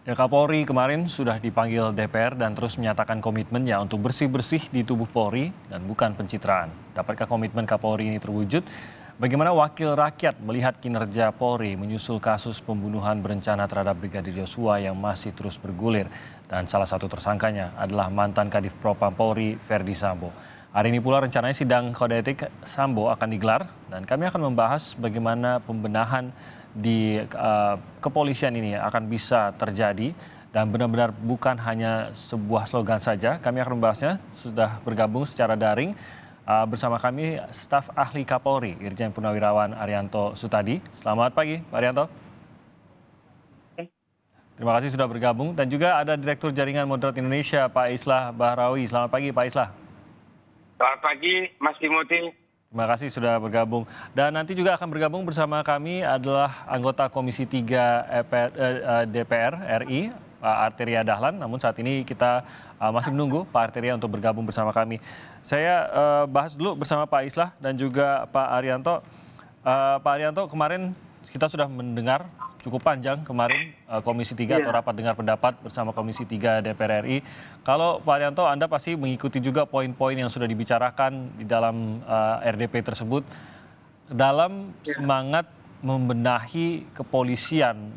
Ya, Kapolri kemarin sudah dipanggil DPR dan terus menyatakan komitmennya untuk bersih-bersih di tubuh Polri dan bukan pencitraan. Dapatkah komitmen Kapolri ini terwujud? Bagaimana wakil rakyat melihat kinerja Polri menyusul kasus pembunuhan berencana terhadap Brigadir Yosua yang masih terus bergulir? Dan salah satu tersangkanya adalah mantan Kadif Propam Polri, Verdi Sambo. Hari ini pula rencananya sidang kode etik Sambo akan digelar dan kami akan membahas bagaimana pembenahan di kepolisian ini akan bisa terjadi dan benar-benar bukan hanya sebuah slogan saja. Kami akan membahasnya, sudah bergabung secara daring bersama kami staf ahli Kapolri Irjen Purnawirawan Arianto Sutadi. Selamat pagi Pak Arianto. Terima kasih sudah bergabung dan juga ada Direktur Jaringan Moderat Indonesia Pak Islah Bahrawi. Selamat pagi Pak Islah. Selamat pagi Mas Timothy. Terima kasih sudah bergabung. Dan nanti juga akan bergabung bersama kami adalah anggota Komisi 3 DPR RI, Pak Arteria Dahlan. Namun saat ini kita masih menunggu Pak Arteria untuk bergabung bersama kami. Saya bahas dulu bersama Pak Islah dan juga Pak Arianto. Pak Arianto, kemarin kita sudah mendengar cukup panjang kemarin Komisi 3 atau rapat dengar pendapat bersama Komisi 3 DPR RI. Kalau Pak Arianto, Anda pasti mengikuti juga poin-poin yang sudah dibicarakan di dalam RDP tersebut dalam semangat membenahi kepolisian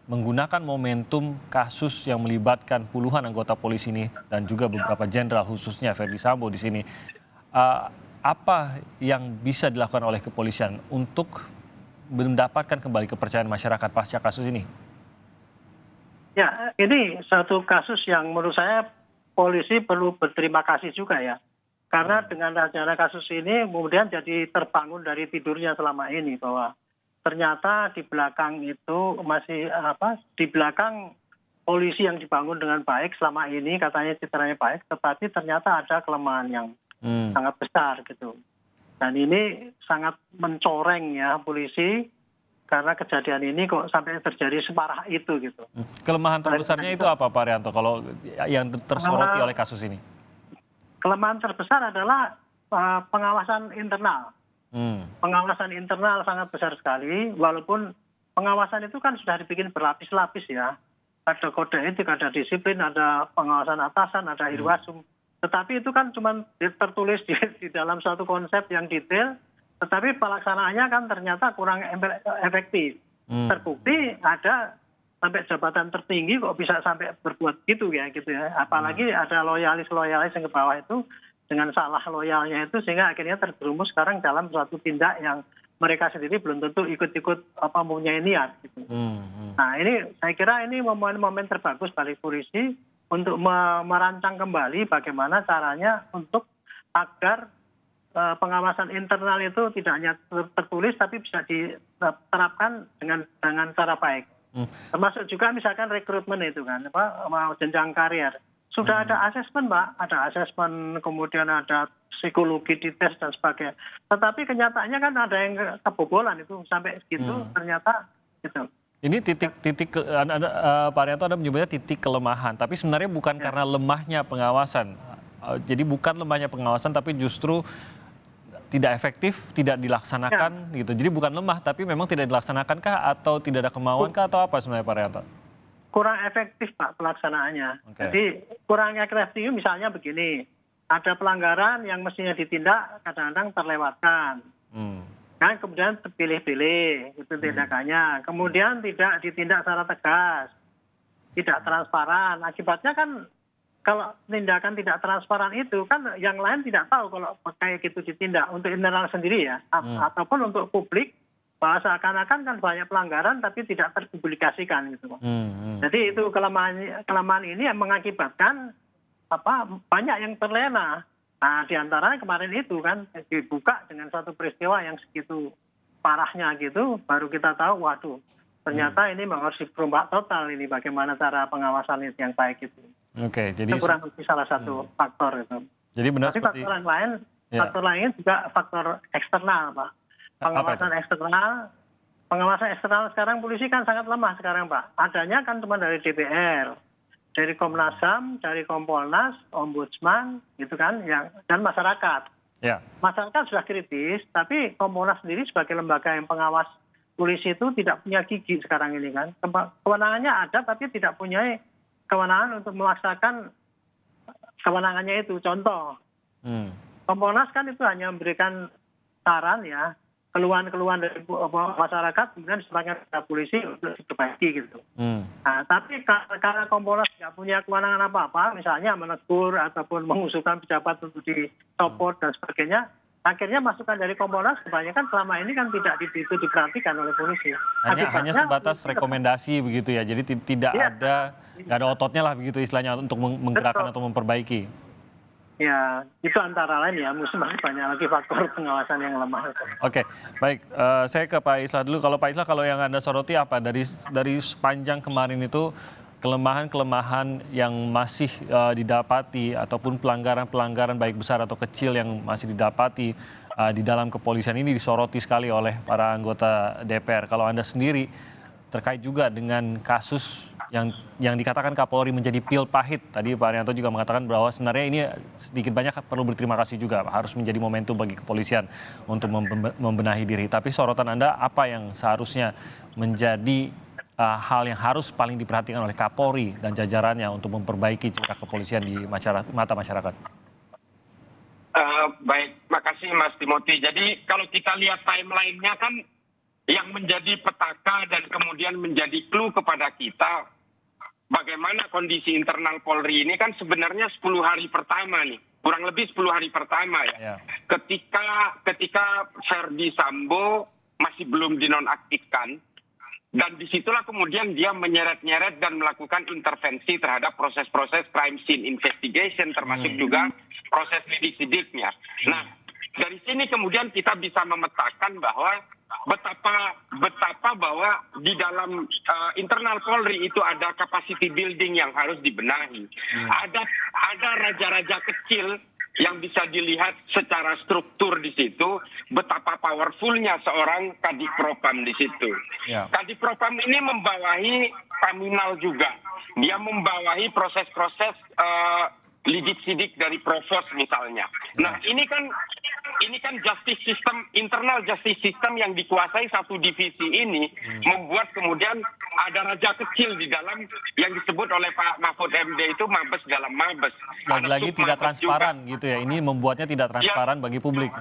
menggunakan momentum kasus yang melibatkan puluhan anggota polisi ini dan juga beberapa jenderal khususnya Verdi Sambo di sini. Apa yang bisa dilakukan oleh kepolisian untuk mendapatkan kembali kepercayaan masyarakat pasca kasus ini? Ya, ini satu kasus yang menurut saya polisi perlu berterima kasih juga ya. Karena dengan adanya kasus ini kemudian jadi terbangun dari tidurnya selama ini bahwa ternyata di belakang itu masih di belakang polisi yang dibangun dengan baik selama ini katanya citranya baik, tetapi ternyata ada kelemahan yang sangat besar gitu. Dan ini sangat mencoreng ya polisi karena kejadian ini kok sampai terjadi separah itu gitu. Kelemahan terbesarnya itu apa Pak Arianto kalau yang tersoroti oleh kasus ini? Kelemahan terbesar adalah pengawasan internal. Pengawasan internal sangat besar sekali, walaupun pengawasan itu kan sudah dibikin berlapis-lapis ya. Ada kode etik, ada disiplin, ada pengawasan atasan, ada irwasum. Tetapi itu kan cuma tertulis di dalam satu konsep yang detail, tetapi pelaksanaannya kan ternyata kurang efektif. Terbukti ada sampai jabatan tertinggi kok bisa sampai berbuat gitu ya. Apalagi ada loyalis-loyalis yang ke bawah itu dengan salah loyalnya itu sehingga akhirnya terjerumus sekarang dalam suatu tindak yang mereka sendiri belum tentu ikut-ikut mempunyai niat gitu. Nah ini saya kira ini momen-momen terbagus bagi polisi untuk merancang kembali bagaimana caranya untuk agar pengawasan internal itu tidak hanya tertulis tapi bisa diterapkan dengan cara baik. Termasuk juga misalkan rekrutmen itu kan, jenjang karier. Sudah ada asesmen Pak, ada asesmen kemudian ada psikologi dites dan sebagainya. Tetapi kenyataannya kan ada yang kebobolan itu sampai segitu ternyata gitu. Ini Pak Arianto Anda menyebutnya titik kelemahan, tapi sebenarnya bukan karena lemahnya pengawasan. Jadi bukan lemahnya pengawasan, tapi justru tidak efektif, tidak dilaksanakan gitu. Jadi bukan lemah, tapi memang tidak dilaksanakan atau tidak ada kemauan atau apa sebenarnya Pak Arianto? Kurang efektif Pak pelaksanaannya. Jadi kurang efektif misalnya begini, ada pelanggaran yang mestinya ditindak kadang-kadang terlewatkan. Kan kemudian terpilih-pilih itu tindakannya, kemudian tidak ditindak secara tegas, tidak transparan. Akibatnya kan kalau tindakan tidak transparan itu kan yang lain tidak tahu kalau kayak gitu ditindak untuk internal sendiri ya, ataupun untuk publik bahwa seakan-akan kan banyak pelanggaran tapi tidak terpublikasikan gitu. Jadi itu kelemahan ini yang mengakibatkan banyak yang terlena. Nah, diantaranya kemarin itu kan dibuka dengan satu peristiwa yang segitu parahnya gitu, baru kita tahu, waduh, ternyata ini memang harus dirombak total ini bagaimana cara pengawasan itu yang baik itu. Oke, jadi itu kurang lebih salah satu faktor itu. Jadi benar tapi seperti faktor lain juga faktor eksternal Pak. Pengawasan eksternal sekarang polisi kan sangat lemah sekarang Pak. Adanya kan cuma dari DPR. Dari Komnas HAM, dari Kompolnas, Ombudsman, gitu kan, dan masyarakat. Masyarakat sudah kritis, tapi Kompolnas sendiri sebagai lembaga yang pengawas polisi itu tidak punya gigi sekarang ini kan. Kewenangannya ada tapi tidak punya kewenangan untuk melaksanakan kewenangannya itu. Contoh, Kompolnas kan itu hanya memberikan saran ya, keluhan-keluhan dari masyarakat kemudian disampaikan ke polisi untuk diperbaiki gitu. Nah, tapi karena Kompolnas nggak punya kewenangan apa-apa, misalnya menegur ataupun mengusulkan pejabat untuk dicopot dan sebagainya, akhirnya masukan dari Kompolnas kebanyakan selama ini kan tidak itu diperhatikan oleh polisi. Hanya sebatas rekomendasi begitu ya, jadi tidak nggak ada ototnya lah begitu istilahnya untuk menggerakkan atau memperbaiki. Ya, itu antara lain ya, masih banyak lagi faktor pengawasan yang lemah. Oke, baik. Saya ke Pak Islah dulu. Kalau Pak Islah, kalau yang Anda soroti apa dari sepanjang kemarin itu kelemahan-kelemahan yang masih didapati ataupun pelanggaran-pelanggaran baik besar atau kecil yang masih didapati di dalam kepolisian ini disoroti sekali oleh para anggota DPR. Kalau Anda sendiri terkait juga dengan kasus yang dikatakan Kapolri menjadi pil pahit. Tadi Pak Arianto juga mengatakan bahwa sebenarnya ini sedikit banyak perlu berterima kasih juga, harus menjadi momentum bagi kepolisian untuk membenahi diri. Tapi sorotan Anda apa yang seharusnya menjadi hal yang harus paling diperhatikan oleh Kapolri dan jajarannya untuk memperbaiki citra kepolisian di mata masyarakat? Baik, makasih Mas Timothy. Jadi kalau kita lihat timeline-nya kan yang menjadi petaka dan kemudian menjadi clue kepada kita bagaimana kondisi internal Polri ini kan sebenarnya 10 hari pertama nih, kurang lebih 10 hari pertama ya. Ketika Verdi Sambo masih belum dinonaktifkan, dan disitulah kemudian dia menyeret-nyeret dan melakukan intervensi terhadap proses-proses crime scene investigation, termasuk juga proses lidik-sidiknya. Nah, dari sini kemudian kita bisa memetakan bahwa betapa bahwa di dalam internal Polri itu ada capacity building yang harus dibenahi. Ada raja-raja kecil yang bisa dilihat secara struktur di situ, betapa powerfulnya seorang Kadipropam di situ. Kadipropam ini membawahi Paminal juga. Dia membawahi proses-proses lidik-sidik dari provos misalnya. Nah, ini kan justice system, internal justice system yang dikuasai satu divisi ini membuat kemudian ada raja kecil di dalam yang disebut oleh Pak Mahfud MD itu mabes dalam mabes. Lagi-lagi tidak transparan juga, gitu ya. Ini membuatnya tidak transparan bagi publik.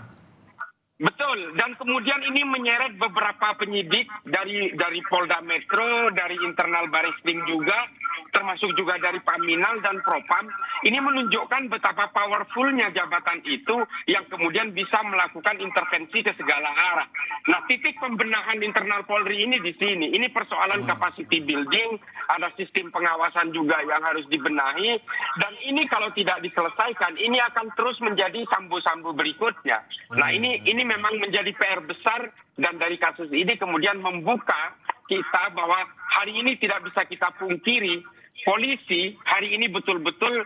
Betul, dan kemudian ini menyeret beberapa penyidik dari Polda Metro, dari internal Bareskrim juga, termasuk juga dari Paminal dan Propam. Ini menunjukkan betapa powerfulnya jabatan itu yang kemudian bisa melakukan intervensi ke segala arah. Nah, titik pembenahan internal Polri ini di sini. Ini persoalan capacity building, ada sistem pengawasan juga yang harus dibenahi, dan ini kalau tidak diselesaikan, ini akan terus menjadi sambu-sambu berikutnya. Nah, ini memang menjadi PR besar, dan dari kasus ini kemudian membuka kita bahwa hari ini tidak bisa kita pungkiri, polisi hari ini betul-betul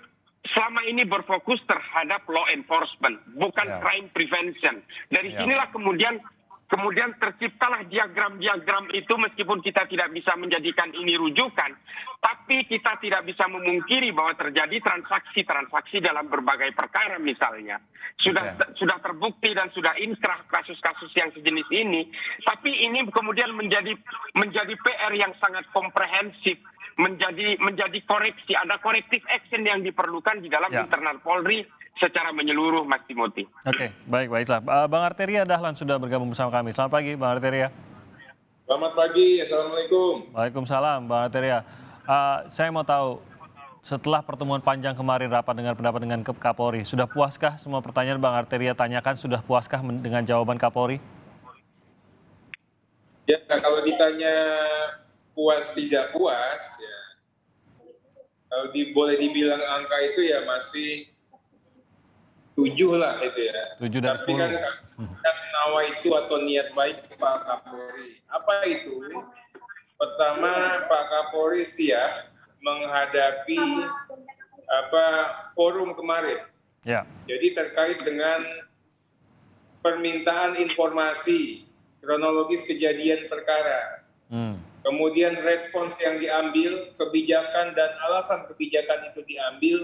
selama ini berfokus terhadap law enforcement, bukan crime prevention. Dari sinilah kemudian terciptalah diagram-diagram itu, meskipun kita tidak bisa menjadikan ini rujukan, tapi kita tidak bisa memungkiri bahwa terjadi transaksi-transaksi dalam berbagai perkara misalnya. Sudah terbukti dan sudah inkrah kasus-kasus yang sejenis ini, tapi ini kemudian menjadi PR yang sangat komprehensif, menjadi koreksi, ada corrective action yang diperlukan di dalam internal Polri secara menyeluruh, Mas Timothy. Oke, baik Pak Islah. Bang Arteria Dahlan sudah bergabung bersama kami. Selamat pagi, Bang Arteria. Selamat pagi, Assalamualaikum. Waalaikumsalam, Bang Arteria. Saya mau tahu, setelah pertemuan panjang kemarin rapat dengan pendapat dengan Kapolri, sudah puaskah semua pertanyaan Bang Arteria tanyakan, sudah puaskah dengan jawaban Kapolri? Ya, kalau ditanya puas tidak puas, ya kalau boleh dibilang angka itu ya masih 7 lah itu ya. 7 dari 10. Tapi kan nawaitu atau niat baik Pak Kapolri. Apa itu? Pertama, Pak Kapolri siap menghadapi forum kemarin. Ya. Jadi terkait dengan permintaan informasi kronologis kejadian perkara. Kemudian respons yang diambil, kebijakan dan alasan kebijakan itu diambil,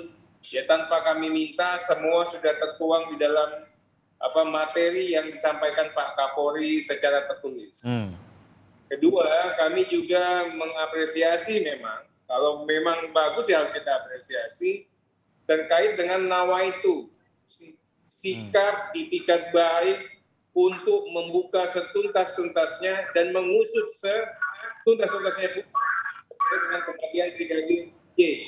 ya tanpa kami minta, semua sudah tertuang di dalam materi yang disampaikan Pak Kapolri secara tertulis. Kedua, kami juga mengapresiasi memang, kalau memang bagus ya harus kita apresiasi, terkait dengan nawaitu, sikap itikat baik untuk membuka setuntas-tuntasnya dan mengusut setuntas-tuntasnya dengan kematian Brigadir J.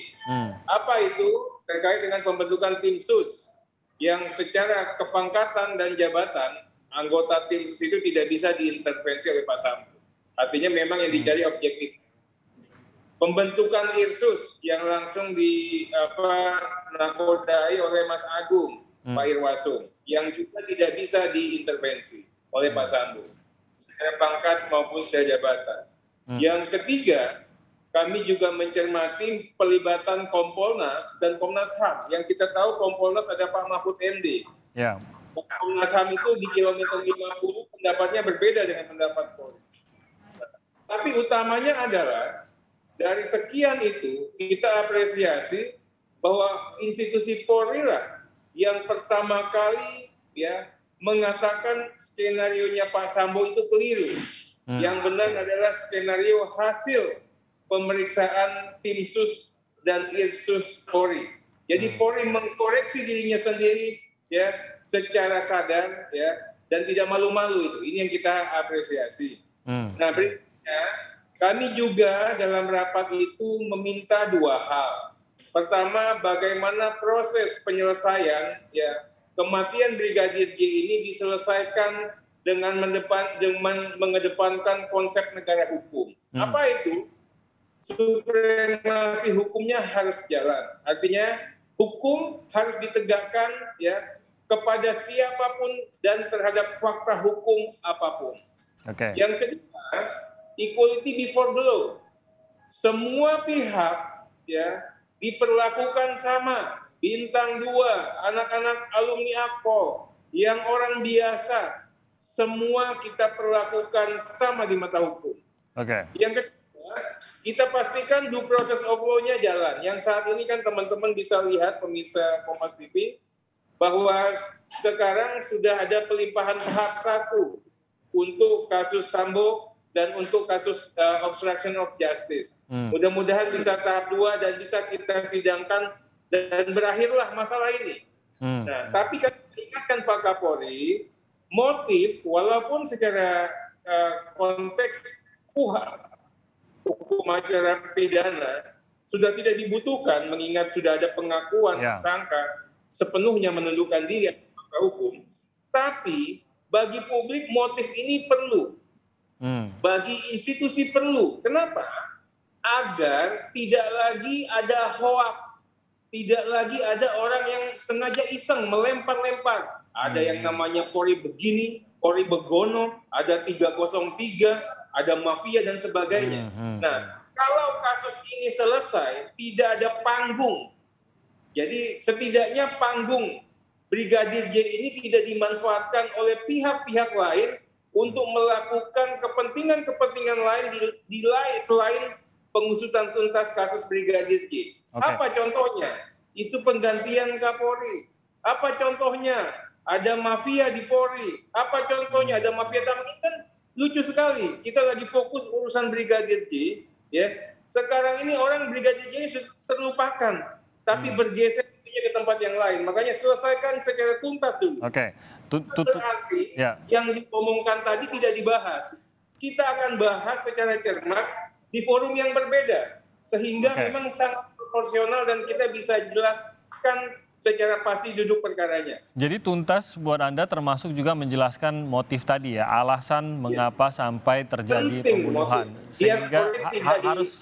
Apa itu? Terkait dengan pembentukan tim sus yang secara kepangkatan dan jabatan anggota tim sus itu tidak bisa diintervensi oleh Pak Sambo. Artinya memang yang dicari objektif. Pembentukan Irsus yang langsung nakodai oleh Mas Agung, Pak Irwasum, yang juga tidak bisa diintervensi oleh Pak Sambo, secara pangkat maupun secara jabatan. Yang ketiga, kami juga mencermati pelibatan Kompolnas dan Komnas HAM. Yang kita tahu Kompolnas ada Pak Mahfud MD. Ya. Komnas HAM itu di kilometer 50 pendapatnya berbeda dengan pendapat Polri. Tapi utamanya adalah dari sekian itu kita apresiasi bahwa institusi Polri lah yang pertama kali ya mengatakan skenarionya Pak Sambo itu keliru. Yang benar adalah skenario hasil pemeriksaan tim sus dan Irsus Polri. Jadi Polri mengkoreksi dirinya sendiri ya secara sadar ya dan tidak malu-malu itu. Ini yang kita apresiasi. Nah, berikutnya kami juga dalam rapat itu meminta dua hal. Pertama, bagaimana proses penyelesaian ya kematian Brigadir J ini diselesaikan dengan mengedepankan konsep negara hukum. Apa itu? Supremasi hukumnya harus jalan. Artinya hukum harus ditegakkan ya kepada siapapun dan terhadap fakta hukum apapun. Yang kedua, equality before the law. Semua pihak ya diperlakukan sama. Bintang 2, anak-anak alumni Akpol, yang orang biasa, semua kita perlakukan sama di mata hukum. Yang kedua, kita pastikan due process of law-nya jalan. Yang saat ini kan teman-teman bisa lihat, pemirsa Kompas TV, bahwa sekarang sudah ada pelimpahan tahap 1 untuk kasus Sambo dan untuk kasus obstruction of justice. Mudah-mudahan bisa tahap 2 dan bisa kita sidangkan dan berakhirlah masalah ini. Nah, tapi kan ingatkan Pak Kapolri, motif walaupun secara konteks hukum acara pidana sudah tidak dibutuhkan mengingat sudah ada pengakuan tersangka sepenuhnya menundukkan diri atas hukum, tapi bagi publik motif ini perlu. Bagi institusi perlu. Kenapa? Agar tidak lagi ada hoaks, tidak lagi ada orang yang sengaja iseng melempar-lempar. Ada yang namanya Polri begini, Polri begono, ada 303, ada mafia dan sebagainya. Nah, kalau kasus ini selesai, tidak ada panggung. Jadi setidaknya panggung Brigadir J ini tidak dimanfaatkan oleh pihak-pihak lain untuk melakukan kepentingan-kepentingan lain di lain selain pengusutan tuntas kasus Brigadir J. Apa contohnya? Isu penggantian Kapolri. Apa contohnya? Ada mafia di Polri. Apa contohnya? Ada mafia tambang. Kan lucu sekali. Kita lagi fokus urusan Brigadir J. Ya. Sekarang ini orang Brigadir J sudah terlupakan, tapi bergeser ke tempat yang lain. Makanya selesaikan secara tuntas dulu. Berarti yang diomongkan tadi tidak dibahas. Kita akan bahas secara cermat di forum yang berbeda. Sehingga memang sangat proporsional dan kita bisa jelaskan secara pasti duduk perkaranya. Jadi tuntas buat Anda termasuk juga menjelaskan motif tadi ya, alasan mengapa sampai terjadi pembunuhan. Sehingga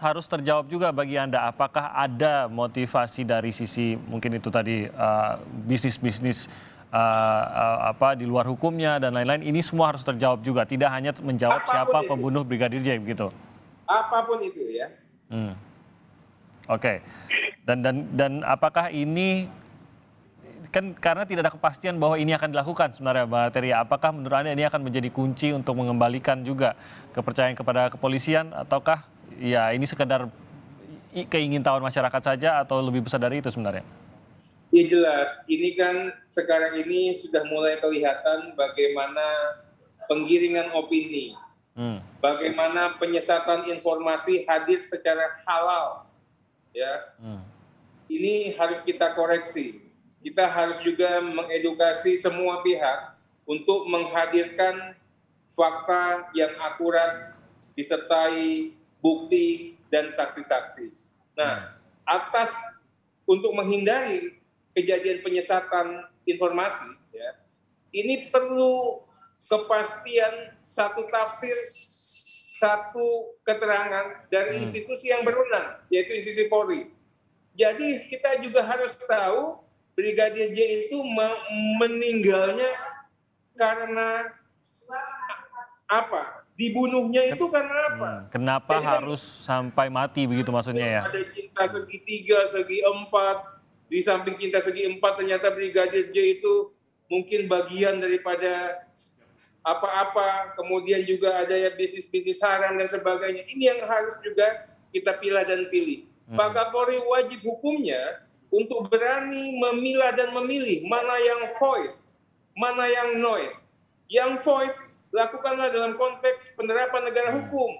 harus terjawab juga bagi Anda, apakah ada motivasi dari sisi mungkin itu tadi bisnis-bisnis di luar hukumnya dan lain-lain. Ini semua harus terjawab juga, tidak hanya menjawab siapa pembunuh Brigadir J begitu. Apapun itu ya. Dan apakah ini kan karena tidak ada kepastian bahwa ini akan dilakukan sebenarnya Bang Arteria. Apakah menurut Anda ini akan menjadi kunci untuk mengembalikan juga kepercayaan kepada kepolisian ataukah ya ini sekedar keingintahuan masyarakat saja atau lebih besar dari itu sebenarnya? Ya jelas, ini kan sekarang ini sudah mulai kelihatan bagaimana penggiringan opini Bagaimana penyesatan informasi hadir secara halal, ya. Ini harus kita koreksi. Kita harus juga mengedukasi semua pihak untuk menghadirkan fakta yang akurat disertai bukti dan saksi-saksi. Nah, untuk menghindari kejadian penyesatan informasi, ya, ini perlu kepastian satu tafsir, satu keterangan dari institusi yang berwenang, yaitu institusi Polri. Jadi kita juga harus tahu Brigadir J itu meninggalnya karena apa? Dibunuhnya itu karena apa? Kenapa harus sampai mati begitu maksudnya ya? Ada cinta segitiga, segi empat. Di samping cinta segi empat ternyata Brigadir J itu mungkin bagian daripada apa-apa, kemudian juga ada ya bisnis-bisnis haram dan sebagainya. Ini yang harus juga kita pilah dan pilih. Pak Kapolri wajib hukumnya untuk berani memilah dan memilih mana yang voice, mana yang noise. Yang voice lakukanlah dalam konteks penerapan negara hukum.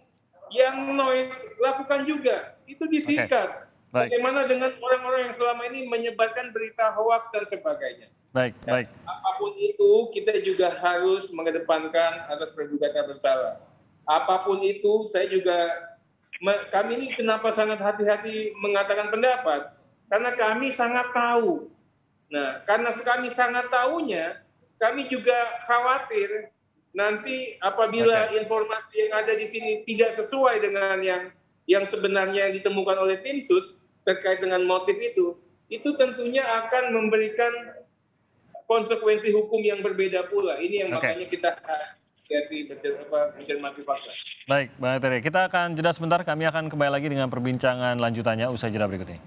Yang noise lakukan juga, itu disikat. Bagaimana dengan orang-orang yang selama ini menyebarkan berita hoax dan sebagainya. Baik. Apapun itu, kita juga harus mengedepankan asas praduga tak bersalah. Apapun itu, kami ini kenapa sangat hati-hati mengatakan pendapat? Karena kami sangat tahu. Nah, karena kami sangat tahunya, kami juga khawatir nanti apabila informasi yang ada di sini tidak sesuai dengan yang sebenarnya yang ditemukan oleh tim sus terkait dengan motif itu tentunya akan memberikan konsekuensi hukum yang berbeda pula. Ini yang makanya kita mencermati fakta. Baik, Bang Arteria. Kita akan jeda sebentar. Kami akan kembali lagi dengan perbincangan lanjutannya usai jeda berikut ini.